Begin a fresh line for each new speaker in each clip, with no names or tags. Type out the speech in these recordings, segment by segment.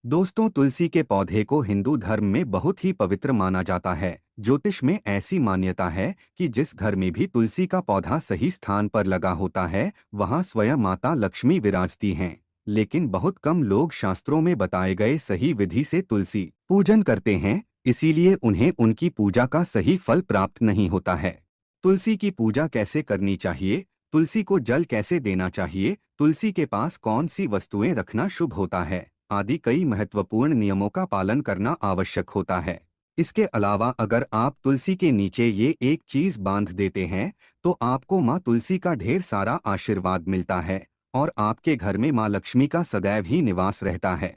दोस्तों, तुलसी के पौधे को हिंदू धर्म में बहुत ही पवित्र माना जाता है। ज्योतिष में ऐसी मान्यता है कि जिस घर में भी तुलसी का पौधा सही स्थान पर लगा होता है, वहां स्वयं माता लक्ष्मी विराजती हैं। लेकिन बहुत कम लोग शास्त्रों में बताए गए सही विधि से तुलसी पूजन करते हैं, इसीलिए उन्हें उनकी पूजा का सही फल प्राप्त नहीं होता है। तुलसी की पूजा कैसे करनी चाहिए? तुलसी को जल कैसे देना चाहिए? तुलसी के पास कौन सी वस्तुएं रखना शुभ होता है आदि कई महत्वपूर्ण नियमों का पालन करना आवश्यक होता है। इसके अलावा अगर आप तुलसी के नीचे ये एक चीज बांध देते हैं, तो आपको माँ तुलसी का ढेर सारा आशीर्वाद मिलता है और आपके घर में माँ लक्ष्मी का सदैव ही निवास रहता है।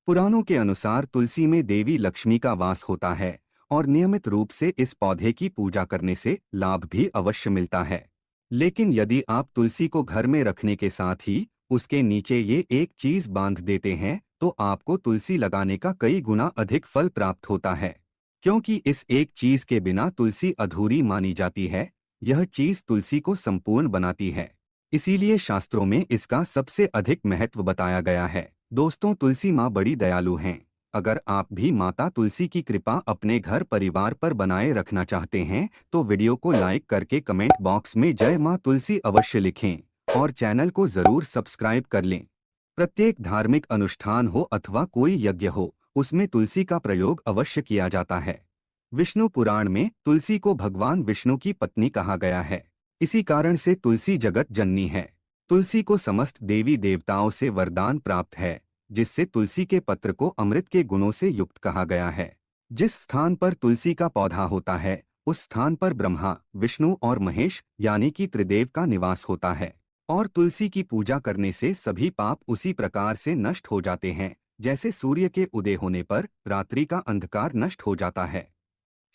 पुराणों के अनुसार तुलसी में देवी लक्ष्मी का वास होता है और नियमित रूप से इस पौधे की पूजा करने से लाभ भी अवश्य मिलता है। लेकिन यदि आप तुलसी को घर में रखने के साथ ही उसके नीचे ये एक चीज बांध देते हैं, तो आपको तुलसी लगाने का कई गुना अधिक फल प्राप्त होता है। क्योंकि इस एक चीज के बिना तुलसी अधूरी मानी जाती है, यह चीज तुलसी को संपूर्ण बनाती है। इसीलिए शास्त्रों में इसका सबसे अधिक महत्व बताया गया है। दोस्तों, तुलसी माँ बड़ी दयालु हैं। अगर आप भी माता तुलसी की कृपा अपने घर परिवार पर बनाए रखना चाहते हैं, तो वीडियो को लाइक करके कमेंट बॉक्स में जय माँ तुलसी अवश्य लिखें और चैनल को जरूर सब्सक्राइब कर लें। प्रत्येक धार्मिक अनुष्ठान हो अथवा कोई यज्ञ हो, उसमें तुलसी का प्रयोग अवश्य किया जाता है। विष्णु पुराण में तुलसी को भगवान विष्णु की पत्नी कहा गया है। इसी कारण से तुलसी जगत जननी है। तुलसी को समस्त देवी देवताओं से वरदान प्राप्त है, जिससे तुलसी के पत्र को अमृत के गुणों से युक्त कहा गया है। जिस स्थान पर तुलसी का पौधा होता है, उस स्थान पर ब्रह्मा, विष्णु और महेश यानी कि त्रिदेव का निवास होता है। और तुलसी की पूजा करने से सभी पाप उसी प्रकार से नष्ट हो जाते हैं, जैसे सूर्य के उदय होने पर रात्रि का अंधकार नष्ट हो जाता है।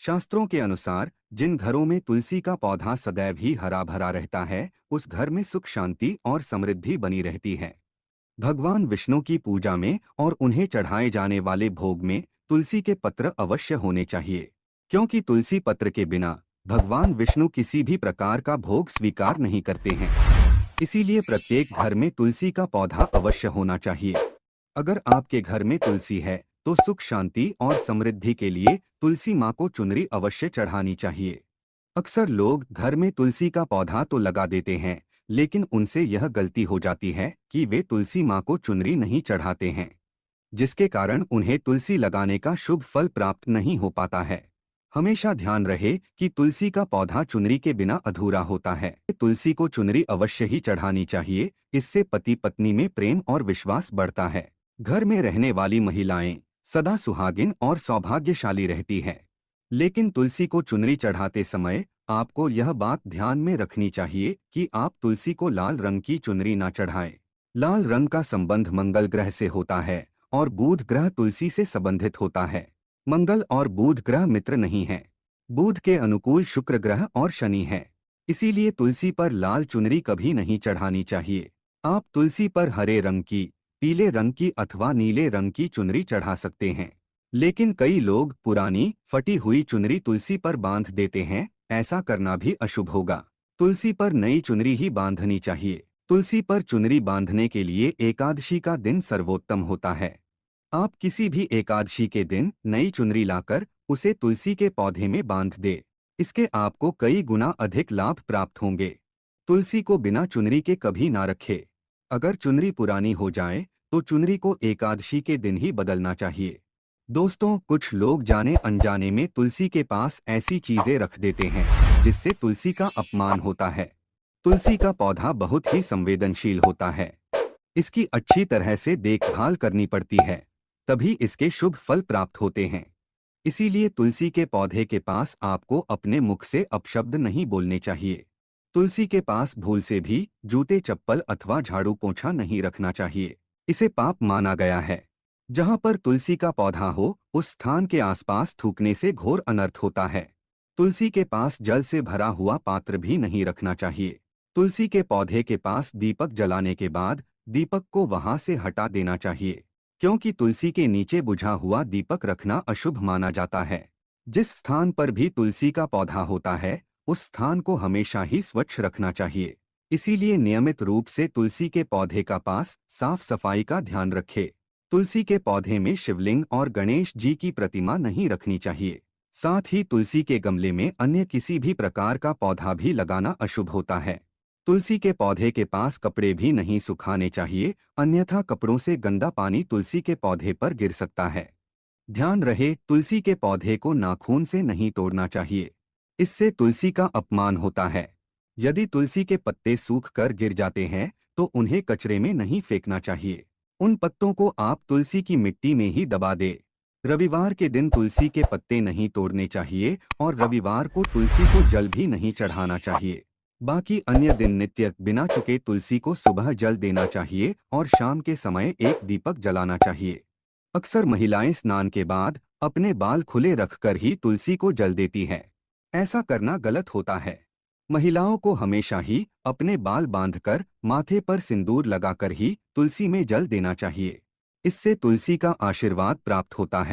शास्त्रों के अनुसार जिन घरों में तुलसी का पौधा सदैव ही हरा भरा रहता है, उस घर में सुख शांति और समृद्धि बनी रहती है। भगवान विष्णु की पूजा में और उन्हें चढ़ाए जाने वाले भोग में तुलसी के पत्र अवश्य होने चाहिए, क्योंकि तुलसी पत्र के बिना भगवान विष्णु किसी भी प्रकार का भोग स्वीकार नहीं करते हैं। इसीलिए प्रत्येक घर में तुलसी का पौधा अवश्य होना चाहिए। अगर आपके घर में तुलसी है, तो सुख शांति और समृद्धि के लिए तुलसी माँ को चुनरी अवश्य चढ़ानी चाहिए। अक्सर लोग घर में तुलसी का पौधा तो लगा देते हैं, लेकिन उनसे यह गलती हो जाती है कि वे तुलसी माँ को चुनरी नहीं चढ़ाते हैं, जिसके कारण उन्हें तुलसी लगाने का शुभ फल प्राप्त नहीं हो पाता है। हमेशा ध्यान रहे कि तुलसी का पौधा चुनरी के बिना अधूरा होता है। तुलसी को चुनरी अवश्य ही चढ़ानी चाहिए। इससे पति पत्नी में प्रेम और विश्वास बढ़ता है। घर में रहने वाली महिलाएं सदा सुहागिन और सौभाग्यशाली रहती हैं। लेकिन तुलसी को चुनरी चढ़ाते समय आपको यह बात ध्यान में रखनी चाहिए कि आप तुलसी को लाल रंग की चुनरी न चढ़ाएं। लाल रंग का संबंध मंगल ग्रह से होता है और बुध ग्रह तुलसी से संबंधित होता है। मंगल और बुध ग्रह मित्र नहीं हैं। बुध के अनुकूल शुक्र ग्रह और शनि है। इसीलिए तुलसी पर लाल चुनरी कभी नहीं चढ़ानी चाहिए। आप तुलसी पर हरे रंग की, पीले रंग की अथवा नीले रंग की चुनरी चढ़ा सकते हैं। लेकिन कई लोग पुरानी फटी हुई चुनरी तुलसी पर बांध देते हैं। ऐसा करना भी अशुभ होगा। तुलसी पर नई चुनरी ही बांधनी चाहिए। तुलसी पर चुनरी बांधने के लिए एकादशी का दिन सर्वोत्तम होता है। आप किसी भी एकादशी के दिन नई चुनरी लाकर उसे तुलसी के पौधे में बांध दे। इसके आपको कई गुना अधिक लाभ प्राप्त होंगे। तुलसी को बिना चुनरी के कभी ना रखे। अगर चुनरी पुरानी हो जाए तो चुनरी को एकादशी के दिन ही बदलना चाहिए। दोस्तों, कुछ लोग जाने अनजाने में तुलसी के पास ऐसी चीजें रख देते हैं जिससे तुलसी का अपमान होता है। तुलसी का पौधा बहुत ही संवेदनशील होता है। इसकी अच्छी तरह से देखभाल करनी पड़ती है, तभी इसके शुभ फल प्राप्त होते हैं। इसीलिए तुलसी के पौधे के पास आपको अपने मुख से अपशब्द नहीं बोलने चाहिए। तुलसी के पास भूल से भी जूते चप्पल अथवा झाड़ू पोंछा नहीं रखना चाहिए। इसे पाप माना गया है। जहाँ पर तुलसी का पौधा हो, उस स्थान के आसपास थूकने से घोर अनर्थ होता है। तुलसी के पास जल से भरा हुआ पात्र भी नहीं रखना चाहिए। तुलसी के पौधे के पास दीपक जलाने के बाद दीपक को वहां से हटा देना चाहिए, क्योंकि तुलसी के नीचे बुझा हुआ दीपक रखना अशुभ माना जाता है। जिस स्थान पर भी तुलसी का पौधा होता है, उस स्थान को हमेशा ही स्वच्छ रखना चाहिए। इसीलिए नियमित रूप से तुलसी के पौधे का पास साफ सफाई का ध्यान रखें। तुलसी के पौधे में शिवलिंग और गणेश जी की प्रतिमा नहीं रखनी चाहिए। साथ ही तुलसी के गमले में अन्य किसी भी प्रकार का पौधा भी लगाना अशुभ होता है। तुलसी के पौधे के पास कपड़े भी नहीं सुखाने चाहिए, अन्यथा कपड़ों से गंदा पानी तुलसी के पौधे पर गिर सकता है। ध्यान रहे, तुलसी के पौधे को नाखून से नहीं तोड़ना चाहिए। इससे तुलसी का अपमान होता है। यदि तुलसी के पत्ते सूख कर गिर जाते हैं तो उन्हें कचरे में नहीं फेंकना चाहिए। उन पत्तों को आप तुलसी की मिट्टी में ही दबा दें। रविवार के दिन तुलसी के पत्ते नहीं तोड़ने चाहिए और रविवार को तुलसी को जल भी नहीं चढ़ाना चाहिए। बाकी अन्य दिन नित्य बिना चुके तुलसी को सुबह जल देना चाहिए और शाम के समय एक दीपक जलाना चाहिए। अक्सर महिलाएं स्नान के बाद अपने बाल खुले रखकर ही तुलसी को जल देती हैं। ऐसा करना गलत होता है। महिलाओं को हमेशा ही अपने बाल बांधकर माथे पर सिंदूर लगाकर ही तुलसी में जल देना चाहिए। इससे तुलसी का आशीर्वाद प्राप्त होता है।